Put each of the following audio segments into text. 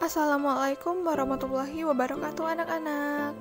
Assalamualaikum warahmatullahi wabarakatuh anak-anak.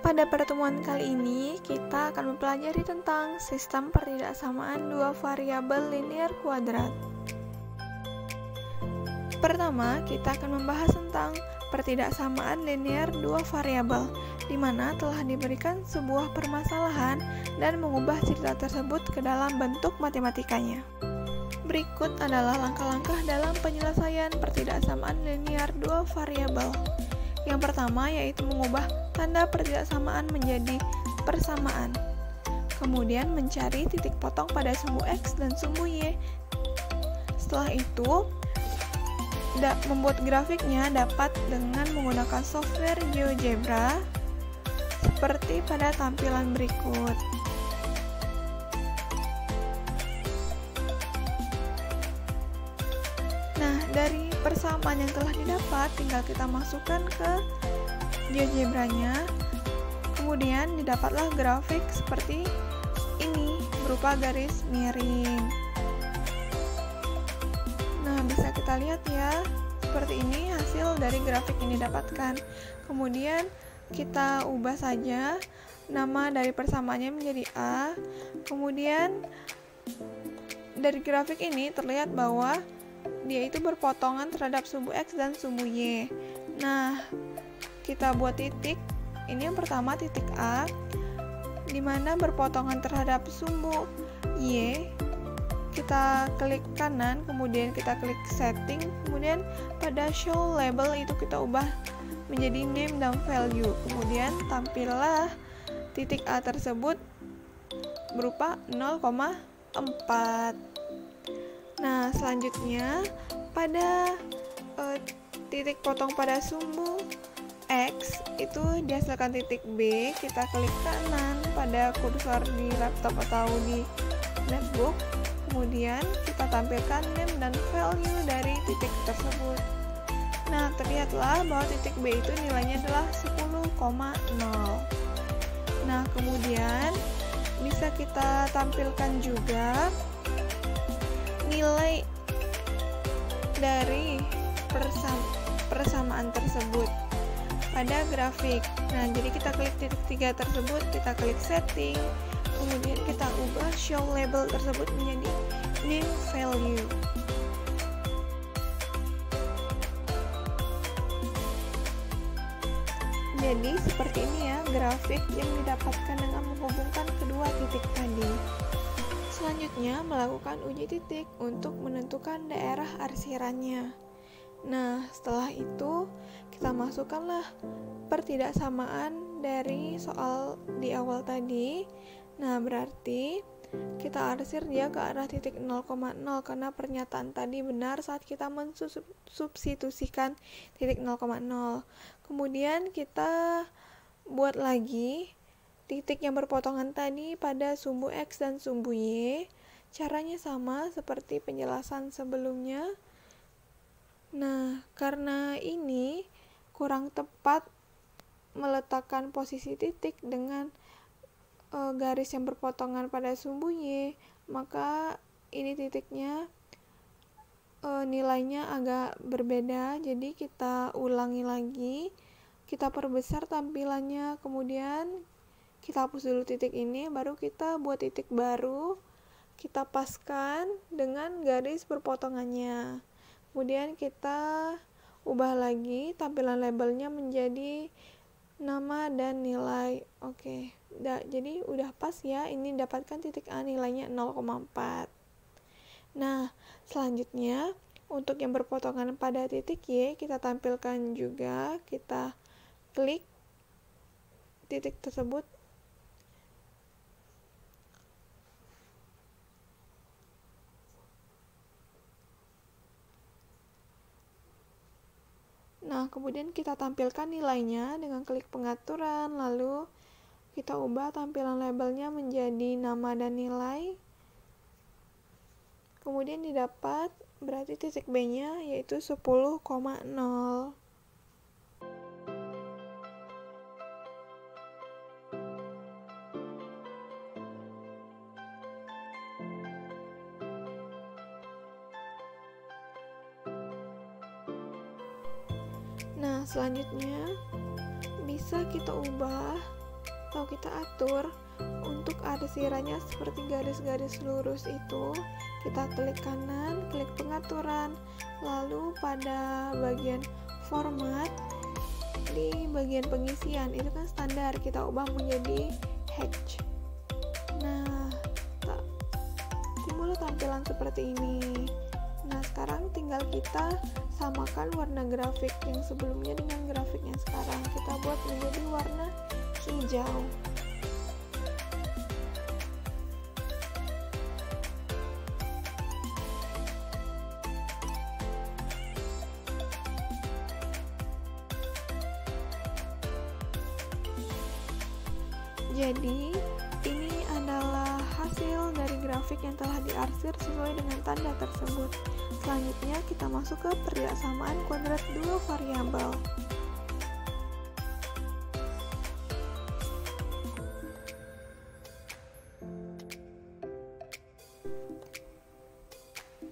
Pada pertemuan kali ini kita akan mempelajari tentang sistem pertidaksamaan dua variabel linear kuadrat. Pertama, kita akan membahas tentang pertidaksamaan linear dua variabel, di mana telah diberikan sebuah permasalahan dan mengubah cerita tersebut ke dalam bentuk matematikanya. Berikut adalah langkah-langkah dalam penyelesaian pertidaksamaan linear dua variabel. Yang pertama yaitu mengubah tanda pertidaksamaan menjadi persamaan. Kemudian mencari titik potong pada sumbu X dan sumbu Y. Setelah itu, membuat grafiknya dapat dengan menggunakan software GeoGebra seperti pada tampilan berikut. Dari persamaan yang telah didapat, tinggal kita masukkan ke GeoGebra-nya. Kemudian didapatlah grafik seperti ini, berupa garis miring. Nah, bisa kita lihat ya, seperti ini hasil dari grafik yang didapatkan. Kemudian kita ubah saja nama dari persamaannya menjadi A. Kemudian dari grafik ini terlihat bahwa dia itu berpotongan terhadap sumbu X dan sumbu Y. Nah, kita buat titik. Ini yang pertama titik A, di mana berpotongan terhadap sumbu Y. Kita klik kanan, kemudian kita klik setting, kemudian pada show label itu kita ubah menjadi name dan value. Kemudian tampillah titik A tersebut berupa 0,4. Nah, selanjutnya pada titik potong pada sumbu X itu dihasilkan titik B. Kita klik kanan pada kursor di laptop atau di netbook. Kemudian kita tampilkan name dan value dari titik tersebut. Nah, terlihatlah bahwa titik B itu nilainya adalah 10,0. Nah, kemudian bisa kita tampilkan juga nilai dari persamaan tersebut pada grafik. Nah, jadi kita klik titik 3 tersebut, kita klik setting, kemudian kita ubah show label tersebut menjadi name value. Jadi seperti ini ya grafik yang didapatkan dengan menghubungkan kedua titik tadi. Selanjutnya, melakukan uji titik untuk menentukan daerah arsirannya. Nah, setelah itu, kita masukkanlah pertidaksamaan dari soal di awal tadi. Nah, berarti kita arsir dia ke arah titik 0,0 karena pernyataan tadi benar saat kita mensubstitusikan titik 0,0. Kemudian kita buat lagi titik yang berpotongan tadi pada sumbu X dan sumbu Y. Caranya sama seperti penjelasan sebelumnya. Nah, karena ini kurang tepat meletakkan posisi titik dengan garis yang berpotongan pada sumbu Y, maka ini titiknya nilainya agak berbeda. Jadi kita ulangi lagi, kita perbesar tampilannya, kemudian kita hapus dulu titik ini, baru kita buat titik baru, kita paskan dengan garis berpotongannya. Kemudian kita ubah lagi tampilan labelnya menjadi nama dan nilai. Oke, jadi udah pas ya, ini dapatkan titik A nilainya 0,4. Nah, selanjutnya untuk yang berpotongan pada titik Y, kita tampilkan juga, kita klik titik tersebut. Nah, kemudian kita tampilkan nilainya dengan klik pengaturan, lalu kita ubah tampilan labelnya menjadi nama dan nilai. Kemudian didapat berarti titik B-nya yaitu 10,0. Nah, selanjutnya bisa kita ubah atau kita atur untuk arsirannya seperti garis-garis lurus itu. Kita klik kanan, klik pengaturan, lalu pada bagian format di bagian pengisian itu kan standar, kita ubah menjadi hatch. Nah, timbul tampilan seperti ini. Nah, sekarang tinggal kita samakan warna grafik yang sebelumnya dengan grafik yang sekarang. Kita buat menjadi warna hijau. Jadi, ini adalah hasil dari grafik yang telah diarsir sesuai dengan tanda tersebut. Selanjutnya, kita masuk ke persamaan kuadrat dua variabel.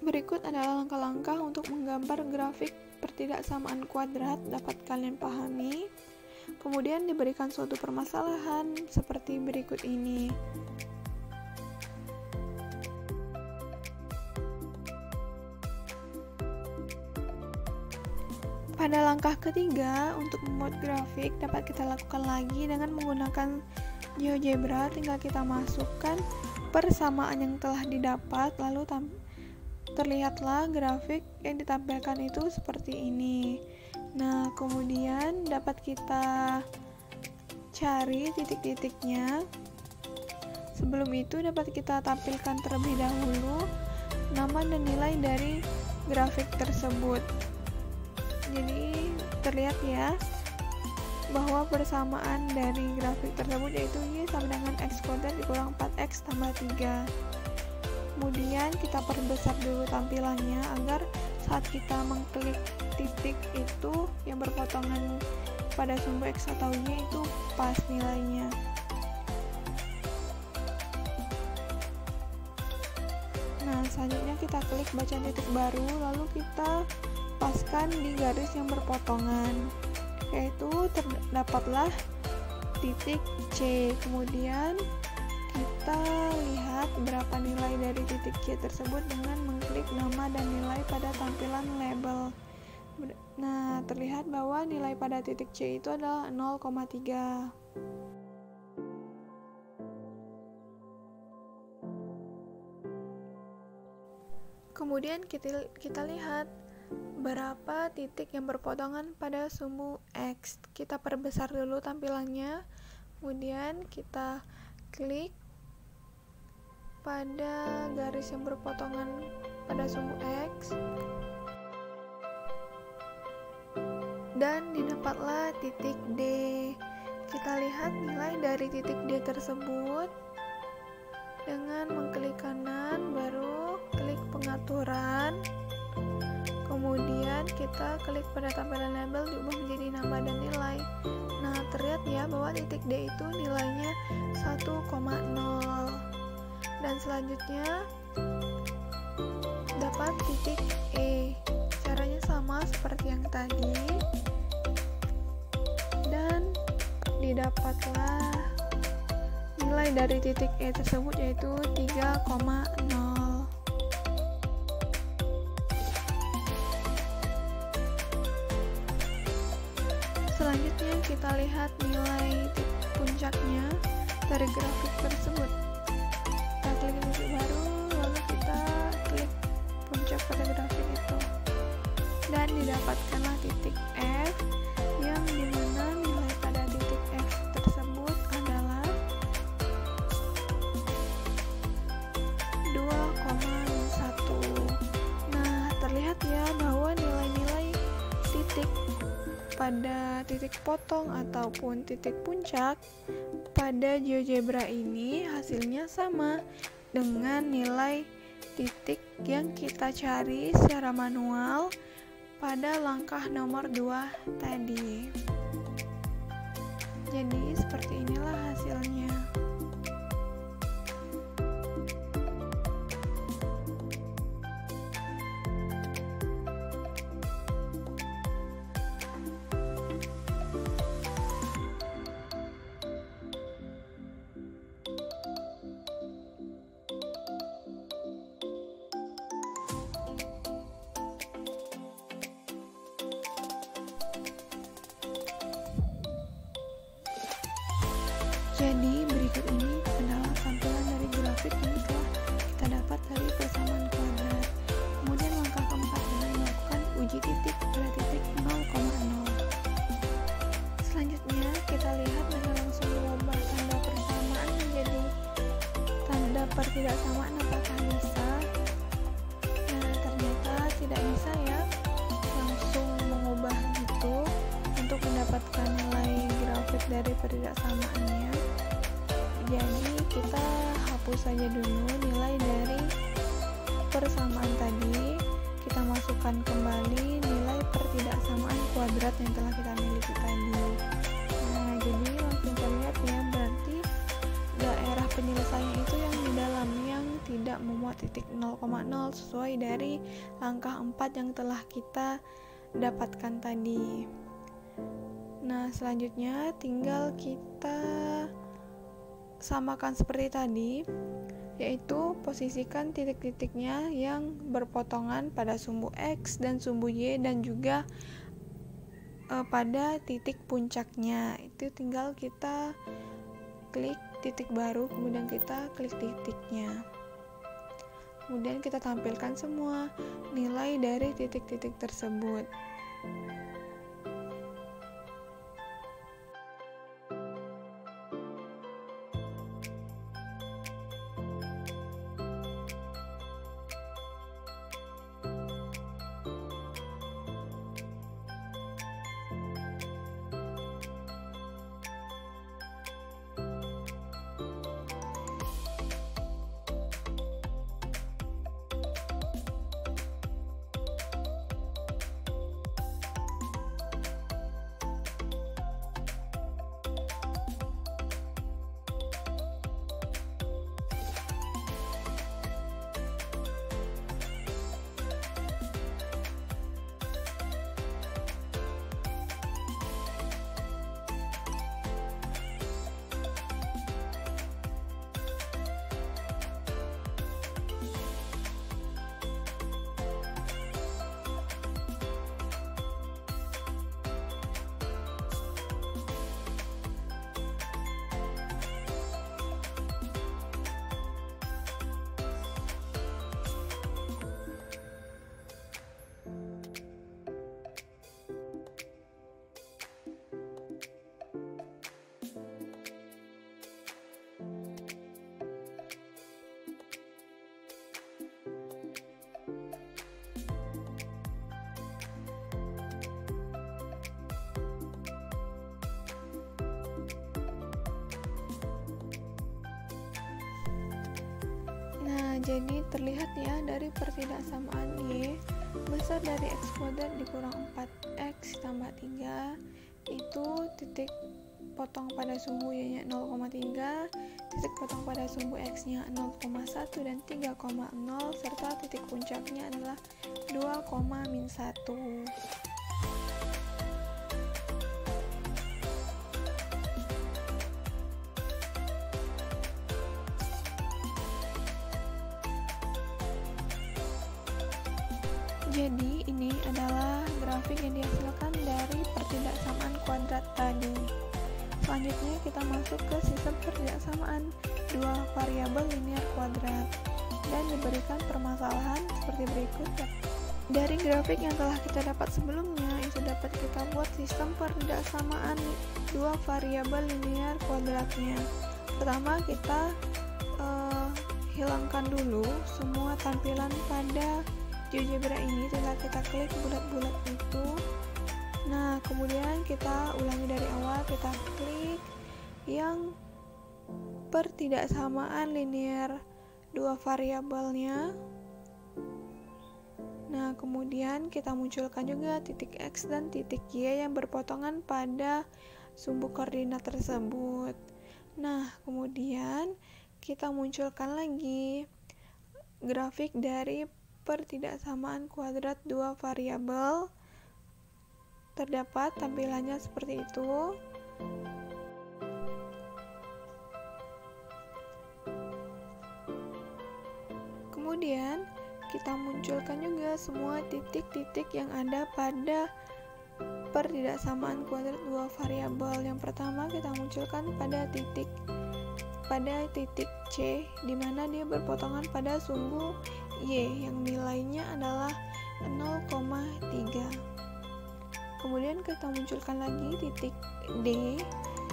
Berikut adalah langkah-langkah untuk menggambar grafik pertidaksamaan kuadrat dapat kalian pahami. Kemudian diberikan suatu permasalahan seperti berikut ini. Pada langkah ketiga, untuk membuat grafik dapat kita lakukan lagi dengan menggunakan GeoGebra. Tinggal kita masukkan persamaan yang telah didapat, lalu terlihatlah grafik yang ditampilkan itu seperti ini. Nah, kemudian dapat kita cari titik-titiknya. Sebelum itu dapat kita tampilkan terlebih dahulu nama dan nilai dari grafik tersebut. Jadi terlihat ya bahwa persamaan dari grafik tersebut yaitu Y sama dengan X kuadrat dikurang 4X tambah 3. Kemudian kita perbesar dulu tampilannya agar saat kita mengklik titik itu yang berpotongan pada sumbu X atau Y itu pas nilainya. Nah, selanjutnya kita klik bacaan titik baru, lalu kita paskan di garis yang berpotongan, yaitu terdapatlah titik C. Kemudian kita lihat berapa nilai dari titik C tersebut dengan mengklik nama dan nilai pada tampilan label. Nah, terlihat bahwa nilai pada titik C itu adalah 0,3. Kemudian kita lihat berapa titik yang berpotongan pada sumbu X. Kita perbesar dulu tampilannya, kemudian kita klik pada garis yang berpotongan pada sumbu X, dan didapatlah titik D. Kita lihat nilai dari titik D tersebut dengan mengklik kanan, baru klik pengaturan, kemudian kita klik pada tampilan label, diubah menjadi nama dan nilai. Nah, terlihat ya bahwa titik D itu nilainya 1,0. Dan selanjutnya dapat titik E. Caranya sama seperti yang tadi, dan didapatlah nilai dari titik E tersebut yaitu 3,0. Selanjutnya kita lihat nilai puncaknya dari grafik tersebut. Kita klik titik baru, lalu kita klik puncak pada grafik itu, dan didapatkanlah titik F, yang dimana nilai pada titik F tersebut adalah 2,1. Nah, terlihat ya bahwa nilai-nilai titik pada titik potong ataupun titik puncak pada GeoGebra ini hasilnya sama dengan nilai titik yang kita cari secara manual pada langkah nomor 2 tadi. Jadi seperti inilah hasilnya. pada titik 0,0. Selanjutnya kita lihat dengan langsung mengubah tanda persamaan menjadi tanda pertidaksamaan, apakah bisa? Nah, ternyata tidak bisa ya langsung mengubah gitu untuk mendapatkan nilai grafik dari pertidaksamaannya. Jadi kita hapus saja dulu nilai dari persamaan tadi, kita masukkan kembali nilai pertidaksamaan kuadrat yang telah kita miliki tadi. Nah, jadi langsung terlihat ya, berarti daerah penyelesaian itu yang di dalam yang tidak memuat titik 0,0 sesuai dari langkah 4 yang telah kita dapatkan tadi. Nah, selanjutnya tinggal kita samakan seperti tadi, yaitu posisikan titik-titiknya yang berpotongan pada sumbu X dan sumbu Y dan juga pada titik puncaknya. Itu tinggal kita klik titik baru, kemudian kita klik titiknya. Kemudian kita tampilkan semua nilai dari titik-titik tersebut. Jadi terlihat ya dari pertidaksamaan Y besar dari X kuadrat dikurang 4X tambah 3 itu titik potong pada sumbu Y nya 0,3, titik potong pada sumbu X nya 0,1 dan 3,0 serta titik puncaknya adalah 2,-1. Jadi ini adalah grafik yang dihasilkan dari pertidaksamaan kuadrat tadi. Selanjutnya kita masuk ke sistem pertidaksamaan dua variabel linear kuadrat dan diberikan permasalahan seperti berikut. Dari grafik yang telah kita dapat sebelumnya, itu dapat kita buat sistem pertidaksamaan dua variabel linear kuadratnya. Pertama kita hilangkan dulu semua tampilan pada GeoGebra ini, tinggal kita klik bulat-bulat itu. Nah, kemudian kita ulangi dari awal, kita klik yang pertidaksamaan linear dua variabelnya. Nah, kemudian kita munculkan juga titik X dan titik Y yang berpotongan pada sumbu koordinat tersebut. Nah, kemudian kita munculkan lagi grafik dari pertidaksamaan kuadrat dua variabel. Terdapat tampilannya seperti itu. Kemudian kita munculkan juga semua titik-titik yang ada pada pertidaksamaan kuadrat dua variabel. Yang pertama kita munculkan pada titik C, di mana dia berpotongan pada sumbu Y yang nilainya adalah 0,3. kemudian kita munculkan lagi titik D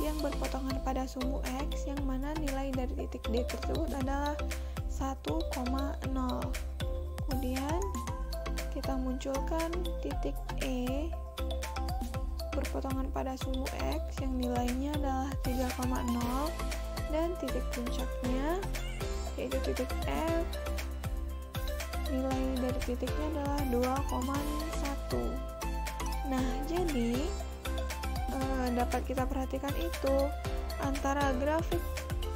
yang berpotongan pada sumbu X, yang mana nilai dari titik D tersebut adalah 1,0. Kemudian kita munculkan titik E berpotongan pada sumbu X yang nilainya adalah 3,0, dan titik puncaknya yaitu titik F, nilai dari titiknya adalah 2,1. Nah, jadi dapat kita perhatikan itu antara grafik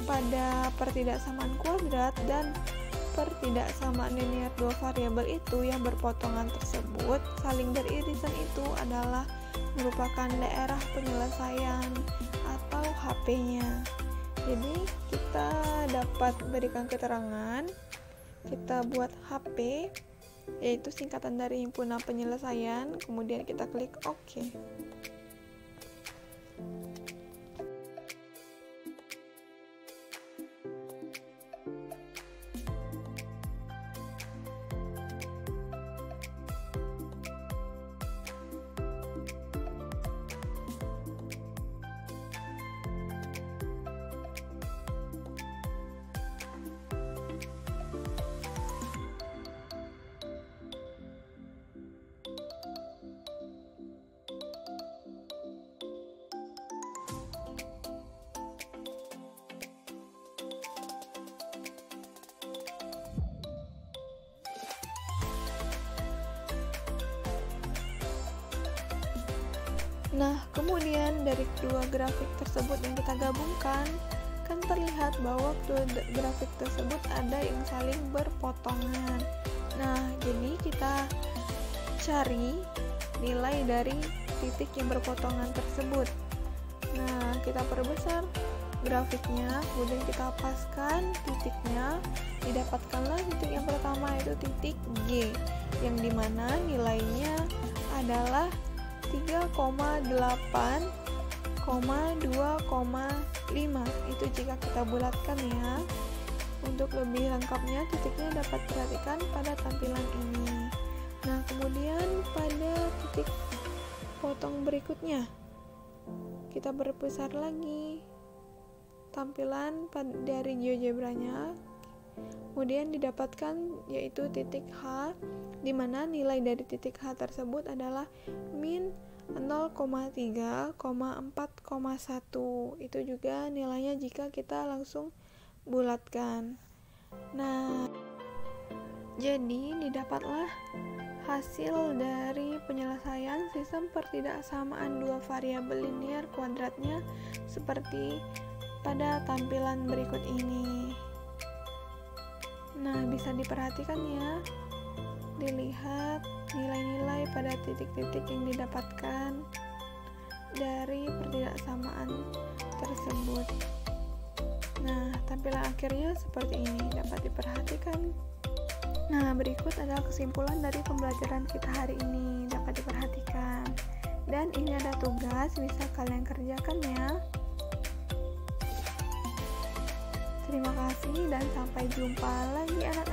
pada pertidaksamaan kuadrat dan pertidaksamaan linear dua variabel itu yang berpotongan tersebut saling beririsan itu adalah merupakan daerah penyelesaian atau HP-nya. Jadi kita dapat berikan keterangan, kita buat HP yaitu singkatan dari himpunan penyelesaian, kemudian kita klik OK. Nah, kemudian dari kedua grafik tersebut yang kita gabungkan, kan terlihat bahwa kedua grafik tersebut ada yang saling berpotongan. Nah, jadi kita cari nilai dari titik yang berpotongan tersebut. Nah, kita perbesar grafiknya, kemudian kita paskan titiknya, didapatkanlah titik yang pertama yaitu titik G, yang dimana nilainya adalah 3,8,2,5. Itu jika kita bulatkan ya. Untuk lebih lengkapnya titiknya dapat perhatikan pada tampilan ini. Nah, kemudian pada titik potong berikutnya kita berbesar lagi tampilan dari GeoGebra-nya. Kemudian didapatkan yaitu titik H, di mana nilai dari titik H tersebut adalah min 0,3,4,1. Itu juga nilainya jika kita langsung bulatkan. Nah, jadi didapatlah hasil dari penyelesaian sistem pertidaksamaan dua variabel linear kuadratnya seperti pada tampilan berikut ini. Nah, bisa diperhatikan ya, dilihat nilai-nilai pada titik-titik yang didapatkan dari pertidaksamaan tersebut. Nah, tampilan akhirnya seperti ini, dapat diperhatikan. Nah, berikut adalah kesimpulan dari pembelajaran kita hari ini, dapat diperhatikan. Dan ini ada tugas, bisa kalian kerjakan ya. Terima kasih dan sampai jumpa lagi anak-anak.